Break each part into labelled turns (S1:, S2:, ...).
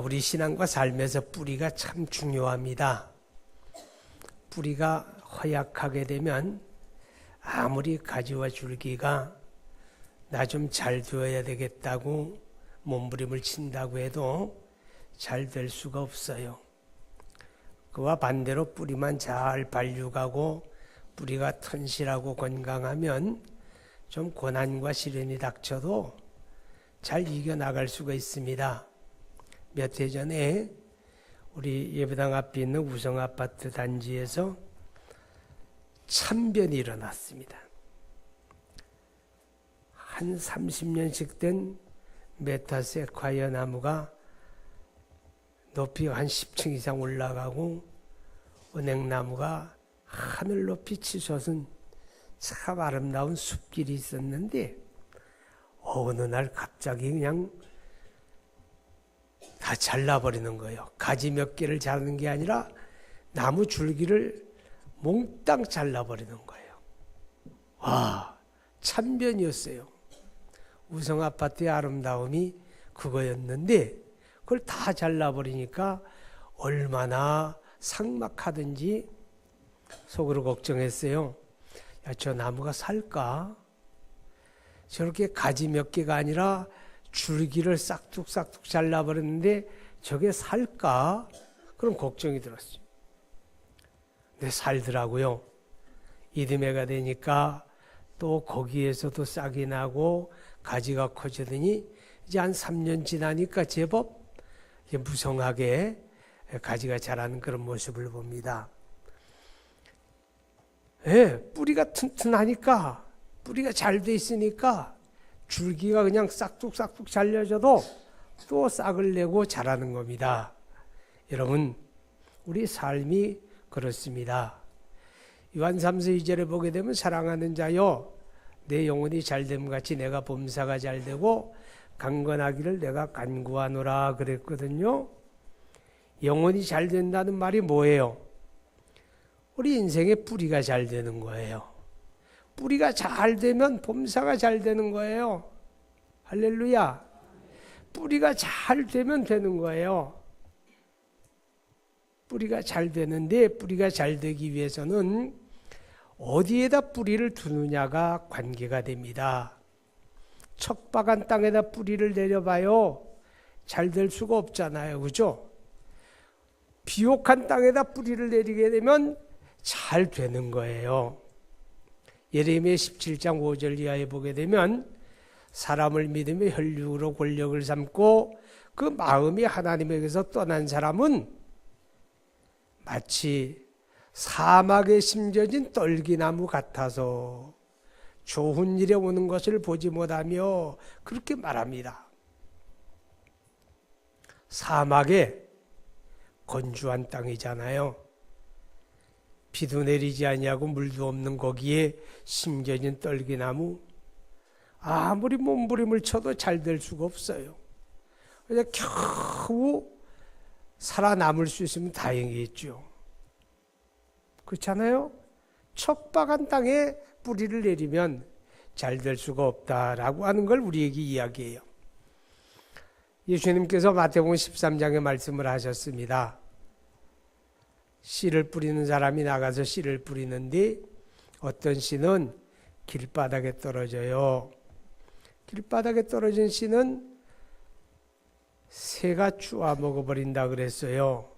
S1: 우리 신앙과 삶에서 뿌리가 참 중요합니다. 뿌리가 허약하게 되면 아무리 가지와 줄기가 나 좀 잘 되어야 되겠다고 몸부림을 친다고 해도 잘 될 수가 없어요. 그와 반대로 뿌리만 잘 발육하고 뿌리가 튼실하고 건강하면 좀 고난과 시련이 닥쳐도 잘 이겨나갈 수가 있습니다. 몇 해 전에 우리 예배당 앞에 있는 우성아파트 단지에서 참변이 일어났습니다. 한 30년씩 된 메타세콰이어 나무가 높이가 한 10층 이상 올라가고 은행나무가 하늘 높이 치솟은 참 아름다운 숲길이 있었는데 어느 날 갑자기 그냥 다 잘라버리는 거예요. 가지 몇 개를 자르는 게 아니라 나무 줄기를 몽땅 잘라버리는 거예요. 와, 참변이었어요. 우성아파트의 아름다움이 그거였는데 그걸 다 잘라버리니까 얼마나 삭막하든지 속으로 걱정했어요. 야, 저 나무가 살까? 저렇게 가지 몇 개가 아니라 줄기를 싹둑싹둑 잘라버렸는데 저게 살까? 그런 걱정이 들었어요. 근데 살더라고요. 이듬해가 되니까 또 거기에서도 싹이 나고 가지가 커지더니 이제 한 3년 지나니까 제법 무성하게 가지가 자라는 그런 모습을 봅니다. 예, 뿌리가 튼튼하니까, 뿌리가 잘 돼 있으니까 줄기가 그냥 싹둑싹둑 잘려져도 또 싹을 내고 자라는 겁니다. 여러분, 우리 삶이 그렇습니다. 요한 3서 2절에 보게 되면 사랑하는 자여 내 영혼이 잘됨 같이 내가 범사가 잘되고 강건하기를 내가 간구하노라 그랬거든요. 영혼이 잘 된다는 말이 뭐예요? 우리 인생의 뿌리가 잘 되는 거예요. 뿌리가 잘 되면 범사가 잘 되는 거예요. 할렐루야. 뿌리가 잘 되면 되는 거예요. 뿌리가 잘 되는데 뿌리가 잘 되기 위해서는 어디에다 뿌리를 두느냐가 관계가 됩니다. 척박한 땅에다 뿌리를 내려봐요. 잘 될 수가 없잖아요. 그죠? 비옥한 땅에다 뿌리를 내리게 되면 잘 되는 거예요. 예레미야 17장 5절 이하에 보게 되면 사람을 믿으며 혈육으로 권력을 삼고 그 마음이 하나님에게서 떠난 사람은 마치 사막에 심겨진 떨기나무 같아서 좋은 일에 오는 것을 보지 못하며 그렇게 말합니다. 사막에 건조한 땅이잖아요. 비도 내리지 아니하고 물도 없는 거기에 심겨진 떨기나무, 아무리 몸부림을 쳐도 잘 될 수가 없어요. 그냥 겨우 살아남을 수 있으면 다행이겠죠. 그렇잖아요? 척박한 땅에 뿌리를 내리면 잘 될 수가 없다라고 하는 걸 우리에게 이야기해요. 예수님께서 마태복음 13장에 말씀을 하셨습니다. 씨를 뿌리는 사람이 나가서 씨를 뿌리는데 어떤 씨는 길바닥에 떨어져요. 길바닥에 떨어진 씨는 새가 쪼아 먹어버린다 그랬어요.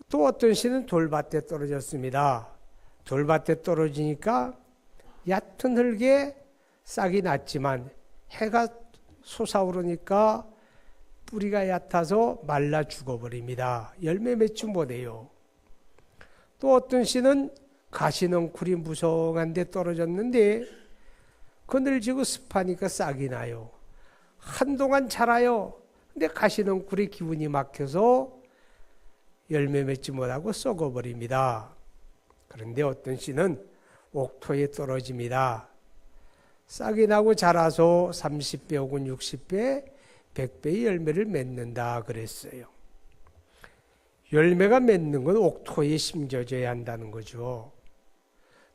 S1: 또 어떤 씨는 돌밭에 떨어졌습니다. 돌밭에 떨어지니까 얕은 흙에 싹이 났지만 해가 솟아오르니까 뿌리가 얕아서 말라 죽어버립니다. 열매 맺지 못해요. 또 어떤 씨는 가시넝쿨이 무성한 데 떨어졌는데 그늘지고 습하니까 싹이 나요. 한동안 자라요. 근데 가시넝쿨이 기운이 막혀서 열매 맺지 못하고 썩어버립니다. 그런데 어떤 씨는 옥토에 떨어집니다. 싹이 나고 자라서 30배 혹은 60배, 100배의 열매를 맺는다 그랬어요. 열매가 맺는 건 옥토에 심겨져야 한다는 거죠.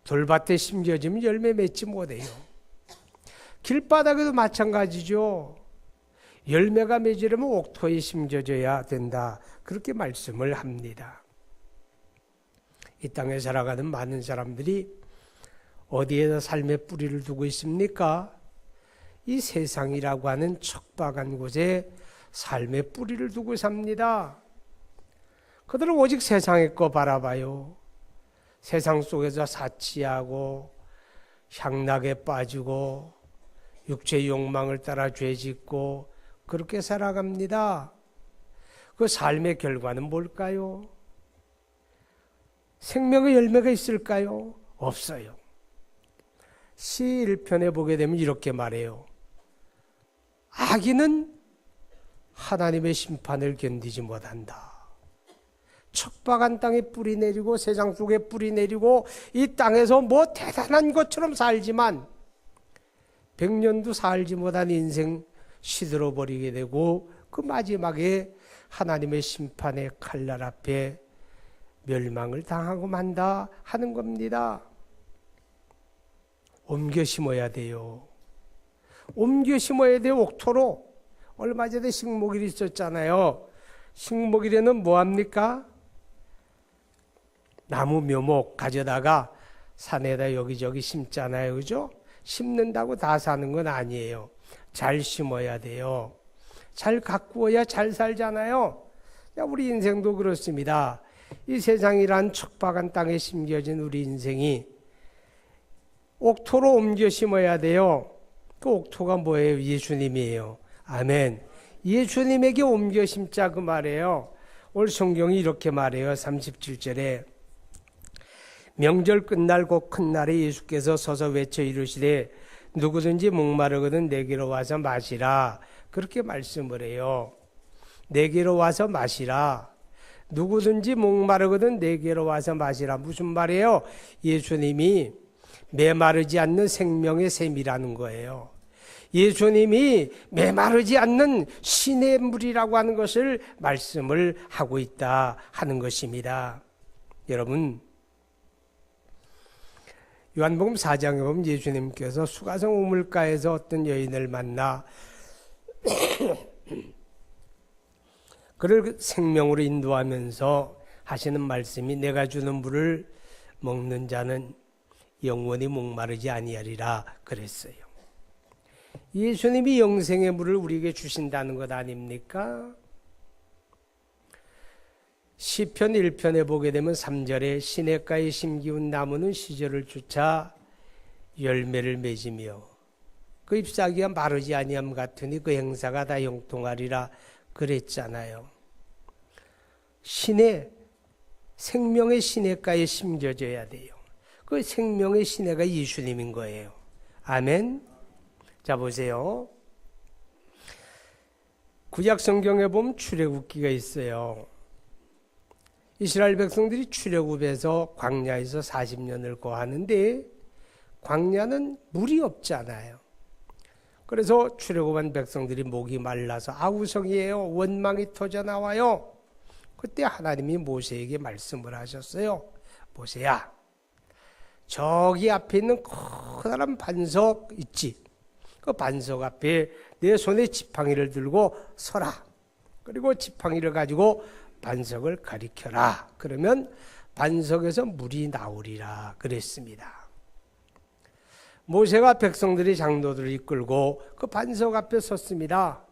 S1: 돌밭에 심겨지면 열매 맺지 못해요. 길바닥에도 마찬가지죠. 열매가 맺으려면 옥토에 심겨져야 된다. 그렇게 말씀을 합니다. 이 땅에 살아가는 많은 사람들이 어디에다 삶의 뿌리를 두고 있습니까? 이 세상이라고 하는 척박한 곳에 삶의 뿌리를 두고 삽니다. 그들은 오직 세상의 거 바라봐요. 세상 속에서 사치하고 향락에 빠지고 육체의 욕망을 따라 죄짓고 그렇게 살아갑니다. 그 삶의 결과는 뭘까요? 생명의 열매가 있을까요? 없어요. 시 1편에 보게 되면 이렇게 말해요. 악인은 하나님의 심판을 견디지 못한다. 척박한 땅에 뿌리 내리고 세상 속에 뿌리 내리고 이 땅에서 뭐 대단한 것처럼 살지만 100년도 살지 못한 인생 시들어 버리게 되고 그 마지막에 하나님의 심판의 칼날 앞에 멸망을 당하고 만다 하는 겁니다. 옮겨 심어야 돼요. 옮겨 심어야 돼요. 옥토로. 얼마 전에 식목일이 있었잖아요. 식목일에는 뭐합니까? 나무 묘목 가져다가 산에다 여기저기 심잖아요. 그죠? 심는다고 다 사는 건 아니에요. 잘 심어야 돼요. 잘 가꾸어야 잘 살잖아요. 우리 인생도 그렇습니다. 이 세상이란 척박한 땅에 심겨진 우리 인생이 옥토로 옮겨 심어야 돼요. 그 옥토가 뭐예요? 예수님이에요. 아멘. 예수님에게 옮겨 심자 그 말이에요. 오늘 성경이 이렇게 말해요. 37절에 명절 끝날 곧 큰 날에 예수께서 서서 외쳐 이르시되 누구든지 목마르거든 내게로 와서 마시라. 그렇게 말씀을 해요. 내게로 와서 마시라. 누구든지 목마르거든 내게로 와서 마시라. 무슨 말이에요? 예수님이 메마르지 않는 생명의 샘이라는 거예요. 예수님이 메마르지 않는 신의 물이라고 하는 것을 말씀을 하고 있다 하는 것입니다. 여러분, 요한복음 4장에 보면 예수님께서 수가성 우물가에서 어떤 여인을 만나 그를 생명으로 인도하면서 하시는 말씀이 내가 주는 물을 먹는 자는 영원히 목마르지 아니하리라 그랬어요. 예수님이 영생의 물을 우리에게 주신다는 것 아닙니까? 시편 1편에 보게 되면 3절에 시냇가에 심기운 나무는 시절을 주차 열매를 맺으며 그 잎사귀가 마르지 아니함 같으니 그 행사가 다 형통하리라 그랬잖아요. 생명의 시냇가에 심겨져야 돼요. 그 생명의 시내가 예수님인 거예요. 아멘. 자 보세요. 구약 성경에 보면 출애굽기가 있어요. 이스라엘 백성들이 출애굽해서 광야에서 40년을 거하는데 광야는 물이 없잖아요. 그래서 출애굽한 백성들이 목이 말라서 아우성이에요. 원망이 터져 나와요. 그때 하나님이 모세에게 말씀을 하셨어요. 모세야, 저기 앞에 있는 커다란 반석 있지? 그 반석 앞에 내 손에 지팡이를 들고 서라. 그리고 지팡이를 가지고 반석을 가리켜라. 그러면 반석에서 물이 나오리라 그랬습니다. 모세가 백성들이 장로들을 이끌고 그 반석 앞에 섰습니다.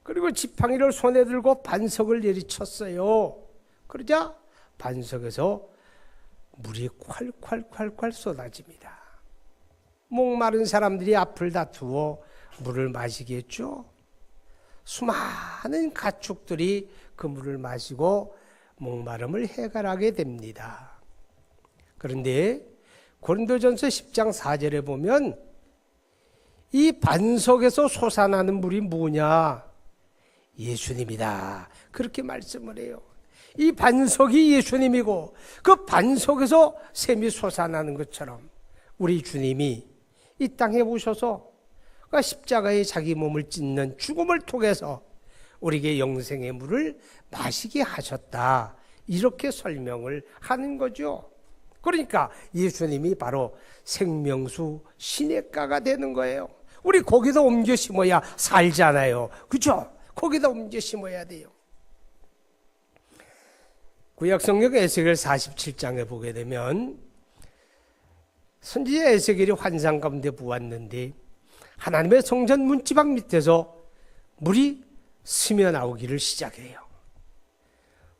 S1: 그리고 지팡이를 손에 들고 반석을 내리쳤어요. 그러자 반석에서 물이 콸콸콸콸 쏟아집니다. 목마른 사람들이 앞을 다투어 물을 마시겠죠. 수많은 가축들이 그 물을 마시고 목마름을 해결하게 됩니다. 그런데 고린도전서 10장 4절에 보면 이 반석에서 솟아나는 물이 뭐냐? 예수님이다. 그렇게 말씀을 해요. 이 반석이 예수님이고 그 반석에서 샘이 솟아나는 것처럼 우리 주님이 이 땅에 오셔서 십자가에 자기 몸을 찢는 죽음을 통해서 우리에게 영생의 물을 마시게 하셨다. 이렇게 설명을 하는 거죠. 그러니까 예수님이 바로 생명수 시냇가가 되는 거예요. 우리 거기다 옮겨 심어야 살잖아요. 그죠? 거기다 옮겨 심어야 돼요. 구약성경 에스겔 47장에 보게 되면 선지자 에스겔이 환상 가운데 보았는데 하나님의 성전 문지방 밑에서 물이 스며 나오기를 시작해요.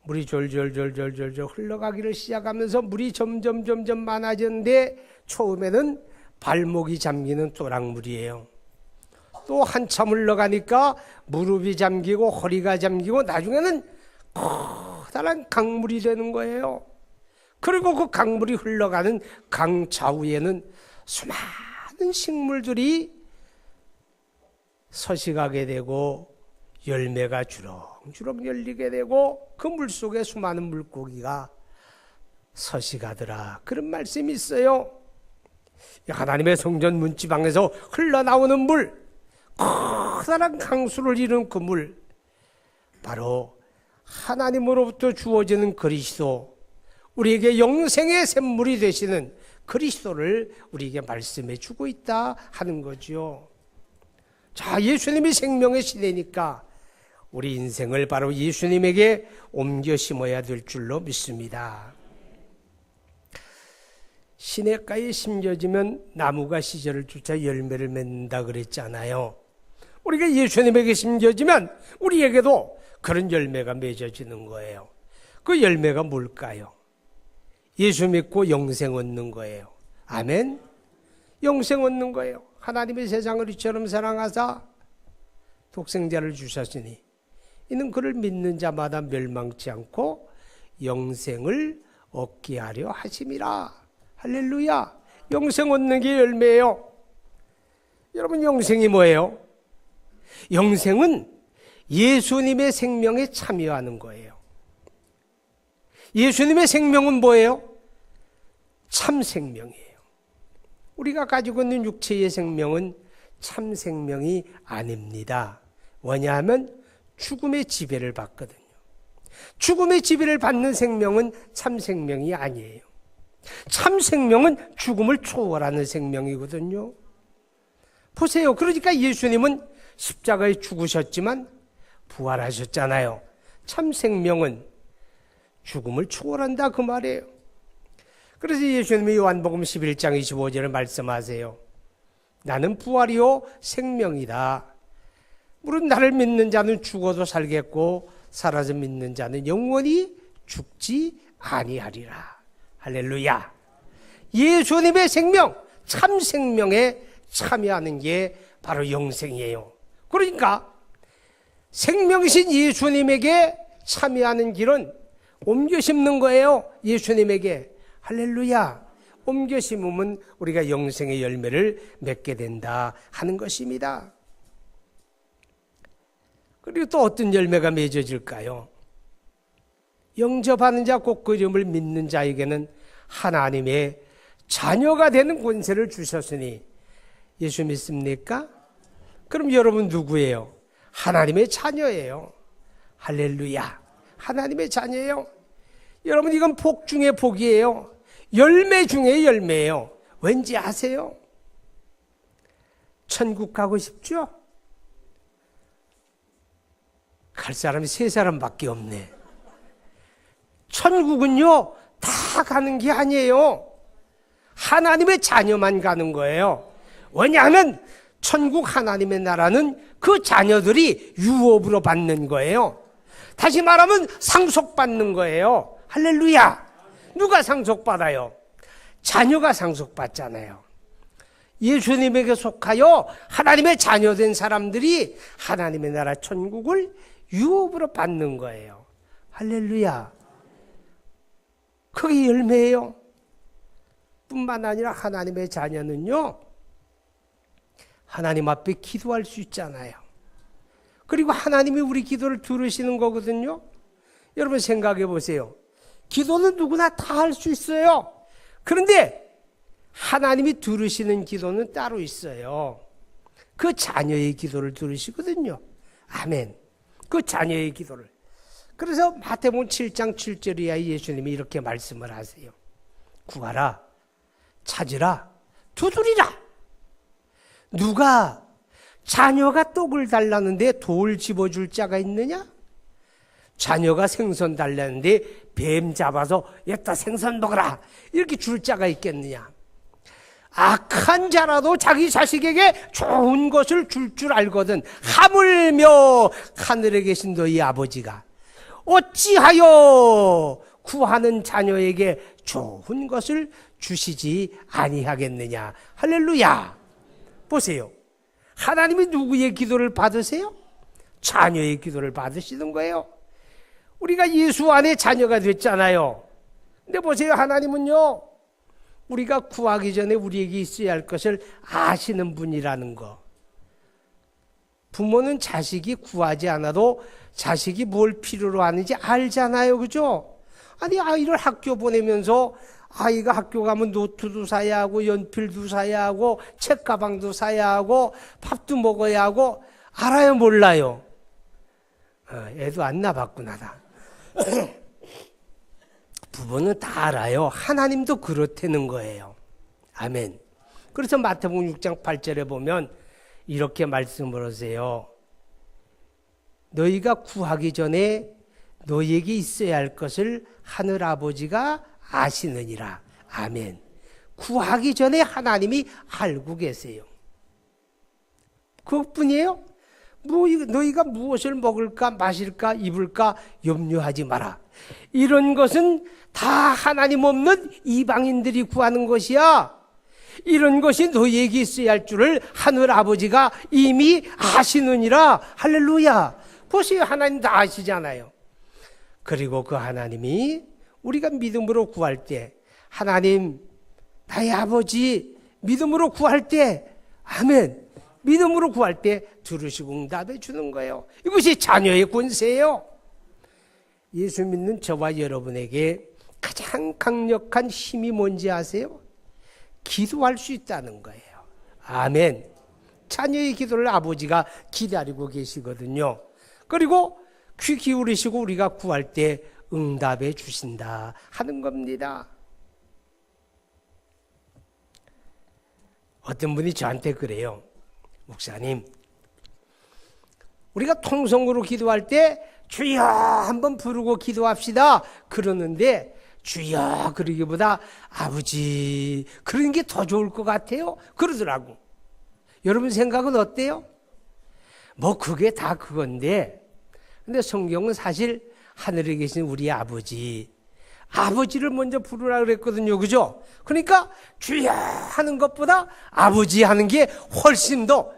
S1: 물이 졸졸졸졸졸 흘러가기를 시작하면서 물이 점점 많아졌는데 처음에는 발목이 잠기는 또랑물이에요. 또 한참 흘러가니까 무릎이 잠기고 허리가 잠기고 나중에는 커다란 강물이 되는 거예요. 그리고 그 강물이 흘러가는 강 좌우에는 수많은 식물들이 서식하게 되고 열매가 주렁주렁 열리게 되고 그 물속에 수많은 물고기가 서식하더라. 그런 말씀이 있어요. 하나님의 성전 문지방에서 흘러나오는 물, 커다란 강수를 이룬 그 물, 바로 하나님으로부터 주어지는 그리스도, 우리에게 영생의 샘물이 되시는 그리스도를 우리에게 말씀해 주고 있다 하는 거죠. 자, 예수님이 생명의 시대니까 우리 인생을 바로 예수님에게 옮겨 심어야 될 줄로 믿습니다. 시냇가에 심겨지면 나무가 시절을 쫓아 열매를 맺는다 그랬잖아요. 우리가 예수님에게 심겨지면 우리에게도 그런 열매가 맺어지는 거예요. 그 열매가 뭘까요? 예수 믿고 영생 얻는 거예요. 아멘. 영생 얻는 거예요. 하나님의 세상을 이처럼 사랑하사 독생자를 주셨으니 이는 그를 믿는 자마다 멸망치 않고 영생을 얻게 하려 하심이라. 할렐루야. 영생 얻는 게 열매예요. 여러분, 영생이 뭐예요? 영생은 예수님의 생명에 참여하는 거예요. 예수님의 생명은 뭐예요? 참 생명이에요. 우리가 가지고 있는 육체의 생명은 참 생명이 아닙니다. 왜냐하면 죽음의 지배를 받거든요. 죽음의 지배를 받는 생명은 참 생명이 아니에요. 참 생명은 죽음을 초월하는 생명이거든요. 보세요. 그러니까 예수님은 십자가에 죽으셨지만 부활하셨잖아요. 참 생명은 죽음을 초월한다 그 말이에요. 그래서 예수님이 요한복음 11장 25절에 말씀하세요. 나는 부활이요 생명이다. 물론 나를 믿는 자는 죽어도 살겠고 살아서 믿는 자는 영원히 죽지 아니하리라. 할렐루야. 예수님의 생명, 참 생명에 참여하는 게 바로 영생이에요. 그러니까 생명이신 예수님에게 참여하는 길은 옮겨 심는 거예요. 예수님에게. 할렐루야. 옮겨 심으면 우리가 영생의 열매를 맺게 된다 하는 것입니다. 그리고 또 어떤 열매가 맺어질까요? 영접하는 자 곧 그 이름을 믿는 자에게는 하나님의 자녀가 되는 권세를 주셨으니. 예수 믿습니까? 그럼 여러분 누구예요? 하나님의 자녀예요. 할렐루야. 하나님의 자녀예요. 여러분, 이건 복 중에 복이에요. 열매 중에 열매예요. 왠지 아세요? 천국 가고 싶죠? 갈 사람이 3사람밖에 없네. 천국은요, 다 가는 게 아니에요. 하나님의 자녀만 가는 거예요. 왜냐하면 천국 하나님의 나라는 그 자녀들이 유업으로 받는 거예요. 다시 말하면 상속받는 거예요. 할렐루야. 누가 상속받아요? 자녀가 상속받잖아요. 예수님에게 속하여 하나님의 자녀된 사람들이 하나님의 나라 천국을 유업으로 받는 거예요. 할렐루야. 그게 열매예요. 뿐만 아니라 하나님의 자녀는요, 하나님 앞에 기도할 수 있잖아요. 그리고 하나님이 우리 기도를 들으시는 거거든요. 여러분 생각해 보세요. 기도는 누구나 다 할 수 있어요. 그런데 하나님이 들으시는 기도는 따로 있어요. 그 자녀의 기도를 들으시거든요. 아멘. 그 자녀의 기도를. 그래서 마태복음 7장 7절 이하에 예수님이 이렇게 말씀을 하세요. 구하라, 찾으라, 두드리라. 누가 자녀가 떡을 달라는데 돌 집어줄 자가 있느냐? 자녀가 생선 달라는데 뱀 잡아서 여기다 생선 먹어라 이렇게 줄 자가 있겠느냐? 악한 자라도 자기 자식에게 좋은 것을 줄 줄 알거든 하물며 하늘에 계신 너희 아버지가 어찌하여 구하는 자녀에게 좋은 것을 주시지 아니하겠느냐. 할렐루야. 보세요. 하나님이 누구의 기도를 받으세요? 자녀의 기도를 받으시는 거예요. 우리가 예수 안에 자녀가 됐잖아요. 근데 보세요. 하나님은요, 우리가 구하기 전에 우리에게 있어야 할 것을 아시는 분이라는 거. 부모는 자식이 구하지 않아도 자식이 뭘 필요로 하는지 알잖아요. 그죠? 아니, 아이를 학교 보내면서 아이가 학교 가면 노트도 사야 하고 연필도 사야 하고 책가방도 사야 하고 밥도 먹어야 하고 알아요? 몰라요? 애도 안 낳았구나 다. 부모는 다 알아요. 하나님도 그렇다는 거예요. 아멘. 그래서 마태복음 6장 8절에 보면 이렇게 말씀을 하세요. 너희가 구하기 전에 너희에게 있어야 할 것을 하늘 아버지가 아시느니라. 아멘. 구하기 전에 하나님이 알고 계세요. 그것뿐이에요? 너희가 무엇을 먹을까 마실까 입을까 염려하지 마라. 이런 것은 다 하나님 없는 이방인들이 구하는 것이야. 이런 것이 너희에게 있어야 할 줄을 하늘 아버지가 이미 아시느니라. 할렐루야. 보세요. 하나님 다 아시잖아요. 그리고 그 하나님이 우리가 믿음으로 구할 때 하나님 나의 아버지 믿음으로 구할 때 아멘. 믿음으로 구할 때 들으시고 응답해 주는 거예요. 이것이 자녀의 권세예요. 예수 믿는 저와 여러분에게 가장 강력한 힘이 뭔지 아세요? 기도할 수 있다는 거예요. 아멘. 자녀의 기도를 아버지가 기다리고 계시거든요. 그리고 귀 기울이시고 우리가 구할 때 응답해 주신다 하는 겁니다. 어떤 분이 저한테 그래요. 목사님, 우리가 통성으로 기도할 때 주여 한번 부르고 기도합시다 그러는데 주여 그러기보다 아버지 그러는 게 더 좋을 것 같아요 그러더라고. 여러분 생각은 어때요? 뭐 그게 다 그건데 근데 성경은 사실 하늘에 계신 우리 아버지를 먼저 부르라 그랬거든요. 그죠? 그러니까 주여 하는 것보다 아버지 하는 게 훨씬 더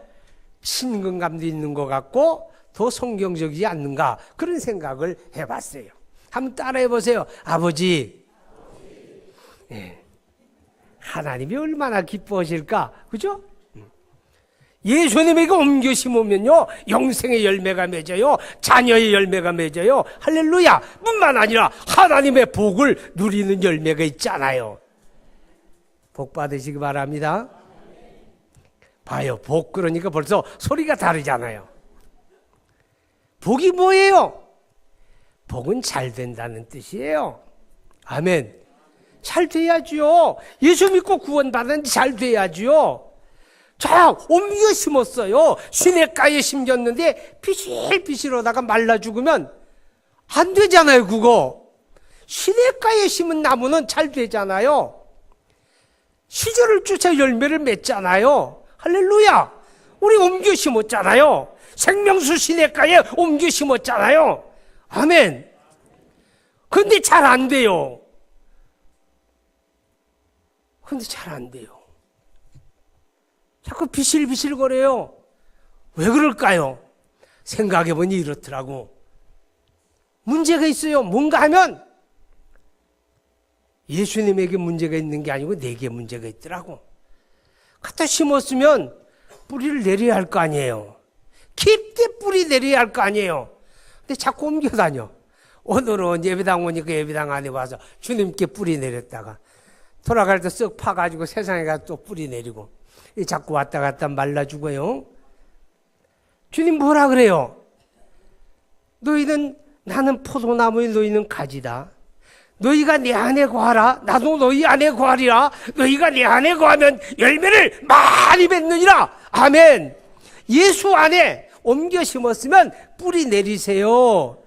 S1: 친근감도 있는 것 같고 더 성경적이지 않는가 그런 생각을 해봤어요. 한번 따라해 보세요. 아버지. 네. 하나님이 얼마나 기뻐하실까? 그죠? 예수님에게 옮겨 심으면요 영생의 열매가 맺어요. 자녀의 열매가 맺어요. 할렐루야. 뿐만 아니라 하나님의 복을 누리는 열매가 있잖아요. 복 받으시기 바랍니다. 봐요. 복 그러니까 벌써 소리가 다르잖아요. 복이 뭐예요? 복은 잘 된다는 뜻이에요. 아멘. 잘 돼야지요. 예수 믿고 구원받았는데 잘 돼야지요. 자, 옮겨 심었어요. 시냇가에 심겼는데 비실비실하다가 말라 죽으면 안 되잖아요, 그거. 시냇가에 심은 나무는 잘 되잖아요. 시절을 쫓아 열매를 맺잖아요. 할렐루야. 우리 옮겨 심었잖아요. 생명수 시냇가에 옮겨 심었잖아요. 아멘. 근데 잘 안 돼요. 근데 잘 안 돼요. 자꾸 비실비실거려요. 왜 그럴까요? 생각해보니 이렇더라고. 문제가 있어요. 뭔가 하면 예수님에게 문제가 있는 게 아니고 내게 문제가 있더라고. 갖다 심었으면 뿌리를 내려야 할 거 아니에요. 깊게 뿌리 내려야 할 거 아니에요. 근데 자꾸 옮겨 다녀. 오늘은 예배당 오니까 예배당 안에 와서 주님께 뿌리 내렸다가 돌아갈 때 쓱 파가지고 세상에 가서 또 뿌리 내리고 자꾸 왔다 갔다 말라 죽어요. 주님 뭐라 그래요? 너희는 나는 포도나무에 너희는 가지다. 너희가 내 안에 거하라. 나도 너희 안에 거하리라. 너희가 내 안에 거하면 열매를 많이 맺느니라. 아멘. 예수 안에 옮겨 심었으면 뿌리 내리세요.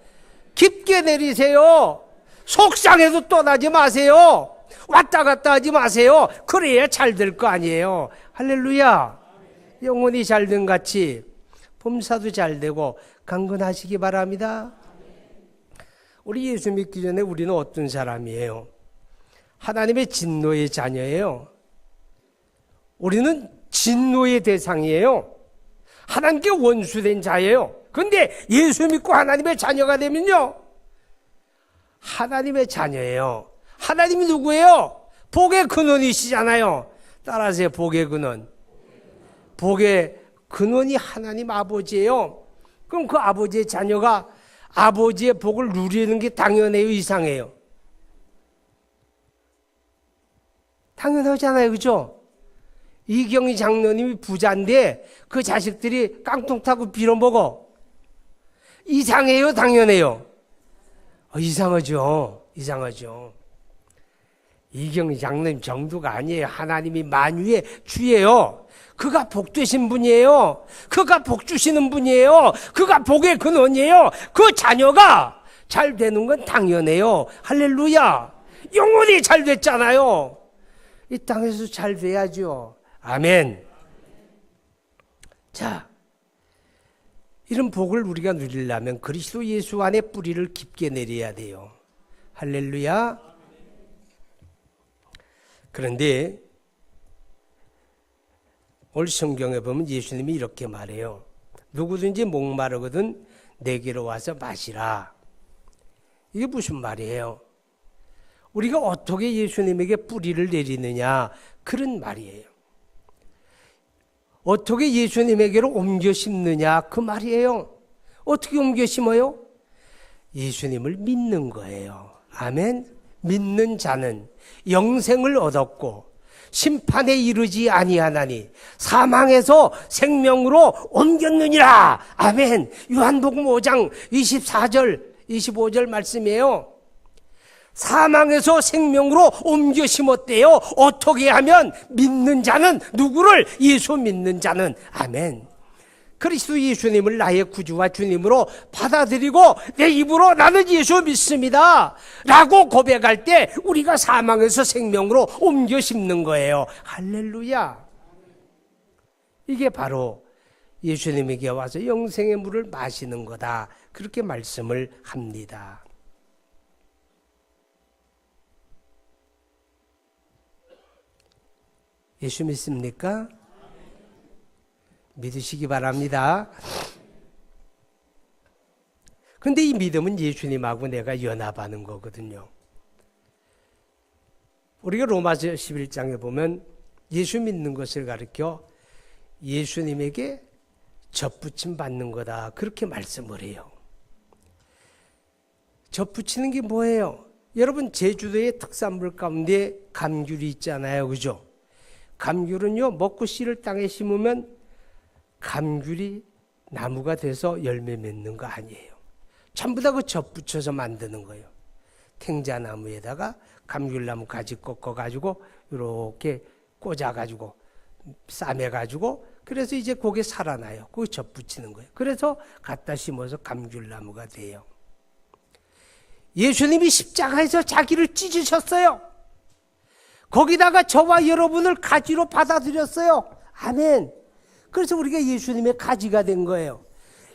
S1: 깊게 내리세요. 속상해도 떠나지 마세요. 왔다 갔다 하지 마세요. 그래야 잘 될 거 아니에요. 할렐루야. 영혼이 잘된 같이 범사도 잘 되고 강건하시기 바랍니다. 우리 예수 믿기 전에 우리는 어떤 사람이에요? 하나님의 진노의 자녀예요. 우리는 진노의 대상이에요. 하나님께 원수된 자예요. 그런데 예수 믿고 하나님의 자녀가 되면요, 하나님의 자녀예요. 하나님이 누구예요? 복의 근원이시잖아요. 따라하세요. 복의 근원. 복의 근원이 하나님 아버지예요. 그럼 그 아버지의 자녀가 아버지의 복을 누리는 게 당연해요, 이상해요? 당연하잖아요, 그죠? 이경희 장로님이 부자인데 그 자식들이 깡통 타고 빌어먹어. 이상해요, 당연해요? 이상하죠. 이상하죠. 이경희 장로님 정도가 아니에요. 하나님이 만유의 주예요. 그가 복 되신 분이에요. 그가 복 주시는 분이에요. 그가 복의 근원이에요. 그 자녀가 잘 되는 건 당연해요. 할렐루야. 영혼이 잘 됐잖아요. 이 땅에서 잘 돼야죠. 아멘. 자, 이런 복을 우리가 누리려면 그리스도 예수 안에 뿌리를 깊게 내려야 돼요. 할렐루야. 그런데 오늘 성경에 보면 예수님이 이렇게 말해요. 누구든지 목마르거든 내게로 와서 마시라. 이게 무슨 말이에요? 우리가 어떻게 예수님에게 뿌리를 내리느냐, 그런 말이에요. 어떻게 예수님에게로 옮겨 심느냐, 그 말이에요. 어떻게 옮겨 심어요? 예수님을 믿는 거예요. 아멘. 믿는 자는 영생을 얻었고 심판에 이르지 아니하나니 사망에서 생명으로 옮겼느니라. 아멘. 요한복음 5장 24절 25절 말씀이에요. 사망에서 생명으로 옮겨 심었대요. 어떻게 하면? 믿는 자는 누구를? 예수 믿는 자는. 아멘. 그리스도 예수님을 나의 구주와 주님으로 받아들이고 내 입으로 나는 예수 믿습니다 라고 고백할 때 우리가 사망에서 생명으로 옮겨 심는 거예요. 할렐루야. 이게 바로 예수님에게 와서 영생의 물을 마시는 거다, 그렇게 말씀을 합니다. 예수 믿습니까? 믿으시기 바랍니다. 그런데 이 믿음은 예수님하고 내가 연합하는 거거든요. 우리가 로마서 11장에 보면 예수 믿는 것을 가르쳐 예수님에게 접붙임 받는 거다, 그렇게 말씀을 해요. 접붙이는 게 뭐예요? 여러분, 제주도의 특산물 가운데 감귤이 있잖아요, 그죠? 감귤은요, 먹고 씨를 땅에 심으면 감귤이 나무가 돼서 열매 맺는 거 아니에요. 전부 다 그 접붙여서 만드는 거예요. 탱자나무에다가 감귤나무 가지 꺾어가지고 이렇게 꽂아가지고 싸매가지고, 그래서 이제 그게 살아나요. 그거 접붙이는 거예요. 그래서 갖다 심어서 감귤나무가 돼요. 예수님이 십자가에서 자기를 찢으셨어요. 거기다가 저와 여러분을 가지로 받아들였어요. 아멘. 그래서 우리가 예수님의 가지가 된 거예요.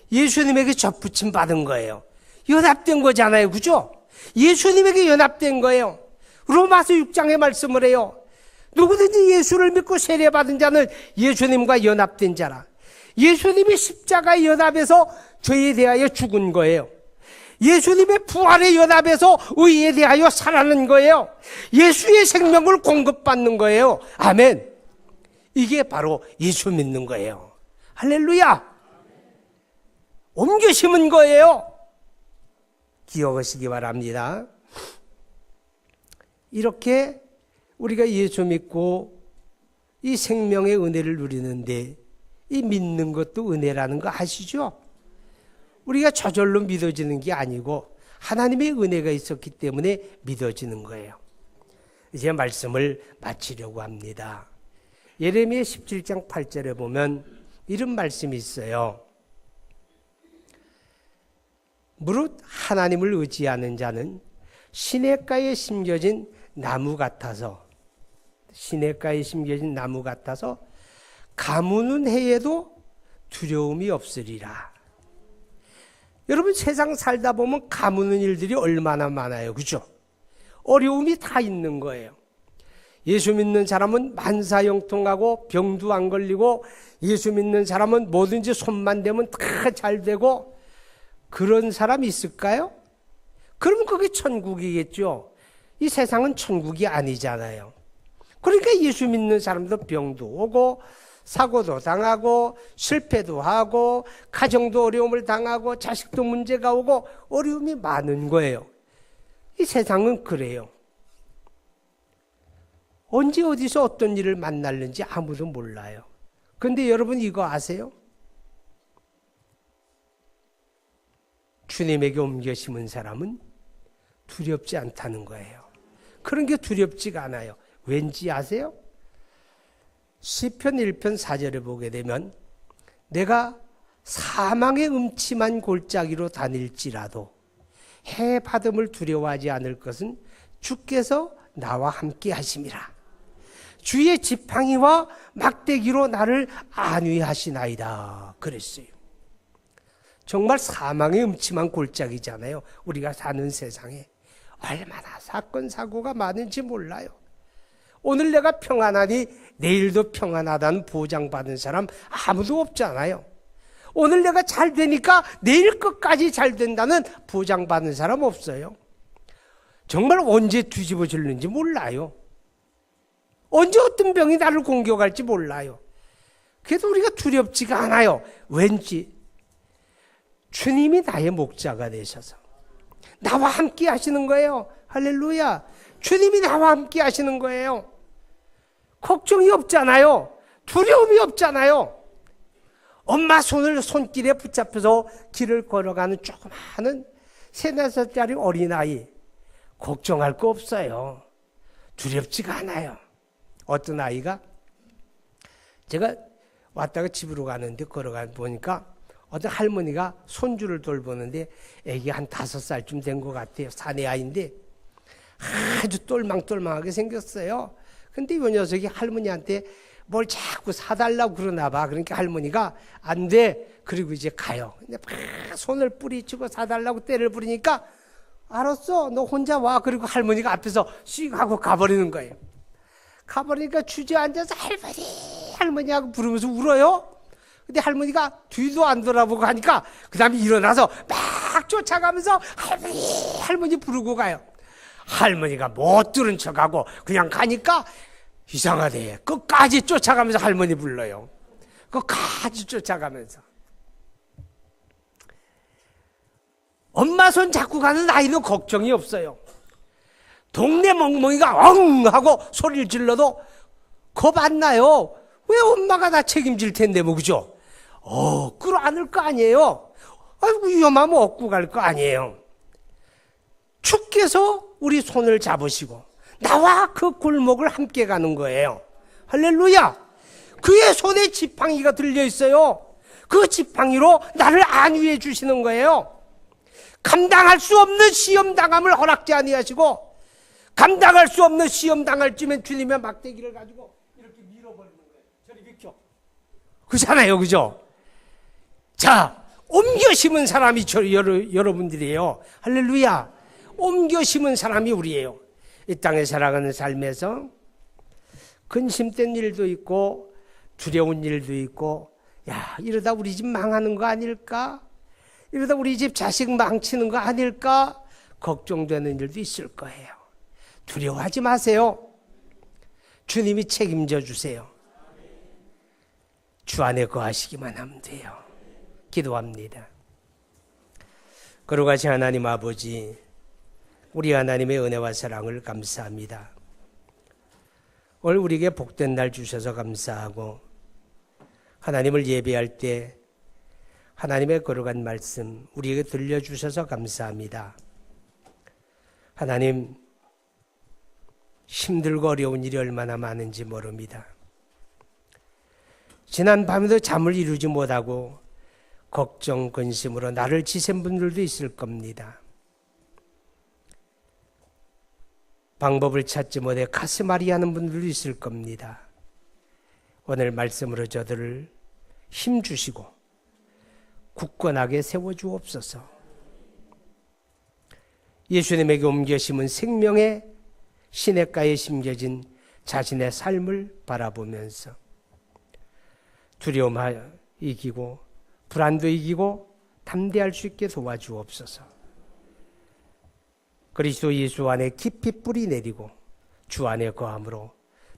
S1: 예수님에게 접붙임 받은 거예요. 연합된 거잖아요, 그죠? 예수님에게 연합된 거예요. 로마서 6장에 말씀을 해요. 누구든지 예수를 믿고 세례받은 자는 예수님과 연합된 자라. 예수님이 십자가에 연합해서 죄에 대하여 죽은 거예요. 예수님의 부활에 연합해서 의에 대하여 살아난 거예요. 예수의 생명을 공급받는 거예요. 아멘. 이게 바로 예수 믿는 거예요. 할렐루야. 옮겨 심은 거예요. 기억하시기 바랍니다. 이렇게 우리가 예수 믿고 이 생명의 은혜를 누리는데, 이 믿는 것도 은혜라는 거 아시죠? 우리가 저절로 믿어지는 게 아니고 하나님의 은혜가 있었기 때문에 믿어지는 거예요. 이제 말씀을 마치려고 합니다. 예레미야 17장 8절에 보면 이런 말씀이 있어요. 무릇 하나님을 의지하는 자는 시냇가에 심겨진 나무 같아서 가무는 해에도 두려움이 없으리라. 여러분, 세상 살다 보면 가무는 일들이 얼마나 많아요. 그죠? 어려움이 다 있는 거예요. 예수 믿는 사람은 만사형통하고 병도 안 걸리고, 예수 믿는 사람은 뭐든지 손만 대면 다 잘 되고, 그런 사람이 있을까요? 그러면 그게 천국이겠죠. 이 세상은 천국이 아니잖아요. 그러니까 예수 믿는 사람도 병도 오고 사고도 당하고 실패도 하고 가정도 어려움을 당하고 자식도 문제가 오고 어려움이 많은 거예요. 이 세상은 그래요. 언제 어디서 어떤 일을 만날는지 아무도 몰라요. 그런데 여러분 이거 아세요? 주님에게 옮겨 심은 사람은 두렵지 않다는 거예요. 그런 게 두렵지가 않아요. 왠지 아세요? 시편 1편 4절에 보게 되면 내가 사망의 음침한 골짜기로 다닐지라도 해 받음을 두려워하지 않을 것은 주께서 나와 함께 하심이라. 주의 지팡이와 막대기로 나를 안위하시나이다. 그랬어요. 정말 사망의 음침한 골짜기잖아요. 우리가 사는 세상에 얼마나 사건 사고가 많은지 몰라요. 오늘 내가 평안하니 내일도 평안하다는 보장받은 사람 아무도 없잖아요. 오늘 내가 잘 되니까 내일 끝까지 잘 된다는 보장받은 사람 없어요. 정말 언제 뒤집어질는지 몰라요. 언제 어떤 병이 나를 공격할지 몰라요. 그래도 우리가 두렵지가 않아요. 왠지 주님이 나의 목자가 되셔서 나와 함께 하시는 거예요. 할렐루야. 주님이 나와 함께 하시는 거예요. 걱정이 없잖아요. 두려움이 없잖아요. 엄마 손길에 붙잡혀서 길을 걸어가는 조그마한 3-4살짜리 어린아이 걱정할 거 없어요. 두렵지가 않아요. 어떤 아이가 제가 왔다가 집으로 가는데 걸어가 보니까 어떤 할머니가 손주를 돌보는데 애기 한 5살쯤 된 것 같아요. 사내 아이인데 아주 똘망똘망하게 생겼어요. 근데 이 녀석이 할머니한테 뭘 자꾸 사달라고 그러나 봐. 그러니까 할머니가 안 돼. 그리고 이제 가요. 근데 막 손을 뿌리치고 사달라고 때를 부리니까 알았어. 너 혼자 와. 그리고 할머니가 앞에서 씩 하고 가버리는 거예요. 가버리니까 주저앉아서 할머니 하고 부르면서 울어요. 근데 할머니가 뒤도 안 돌아보고 하니까 그 다음에 일어나서 막 쫓아가면서 할머니 부르고 가요. 할머니가 못 들은 척하고 그냥 가니까 이상하대. 끝까지 쫓아가면서 할머니 불러요. 끝까지 쫓아가면서. 엄마 손 잡고 가는 아이는 걱정이 없어요. 동네 멍멍이가 엉 하고 소리를 질러도 겁 안 나요. 왜 엄마가 다 책임질 텐데 뭐 그죠? 끌어안을 거 아니에요. 아이고 위험하면 업고 갈 거 아니에요. 주께서 우리 손을 잡으시고 나와 그 골목을 함께 가는 거예요. 할렐루야. 그의 손에 지팡이가 들려 있어요. 그 지팡이로 나를 안위해 주시는 거예요. 감당할 수 없는 시험 당함을 허락지 아니하시고 감당할 수 없는 시험 당할 쯤엔 주님의 막대기를 가지고 이렇게 밀어버리는 거예요. 저리 비켜. 그렇잖아요. 그죠? 자, 옮겨 심은 사람이 여러분들이에요. 할렐루야. 옮겨 심은 사람이 우리예요. 이 땅에 살아가는 삶에서 근심된 일도 있고 두려운 일도 있고, 야, 이러다 우리 집 망하는 거 아닐까? 이러다 우리 집 자식 망치는 거 아닐까? 걱정되는 일도 있을 거예요. 두려워하지 마세요. 주님이 책임져 주세요. 주 안에 거하시기만 하면 돼요. 기도합니다. 거룩하신 하나님 아버지, 우리 하나님의 은혜와 사랑을 감사합니다. 오늘 우리에게 복된 날 주셔서 감사하고, 하나님을 예배할 때 하나님의 거룩한 말씀 우리에게 들려주셔서 감사합니다. 하나님, 힘들고 어려운 일이 얼마나 많은지 모릅니다. 지난 밤에도 잠을 이루지 못하고 걱정, 근심으로 나를 지샌 분들도 있을 겁니다. 방법을 찾지 못해 가슴앓이하는 분들도 있을 겁니다. 오늘 말씀으로 저들을 힘주시고 굳건하게 세워주옵소서. 예수님에게 옮겨 심은 생명의 시냇가에 심겨진 자신의 삶을 바라보면서 두려움 이기고 불안도 이기고 담대할 수 있게 도와주옵소서. 그리스도 예수 안에 깊이 뿌리 내리고 주 안에 거함으로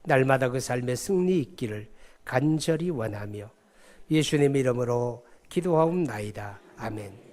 S1: 날마다 그 삶의 승리 있기를 간절히 원하며 예수님의 이름으로 기도하옵나이다. 아멘.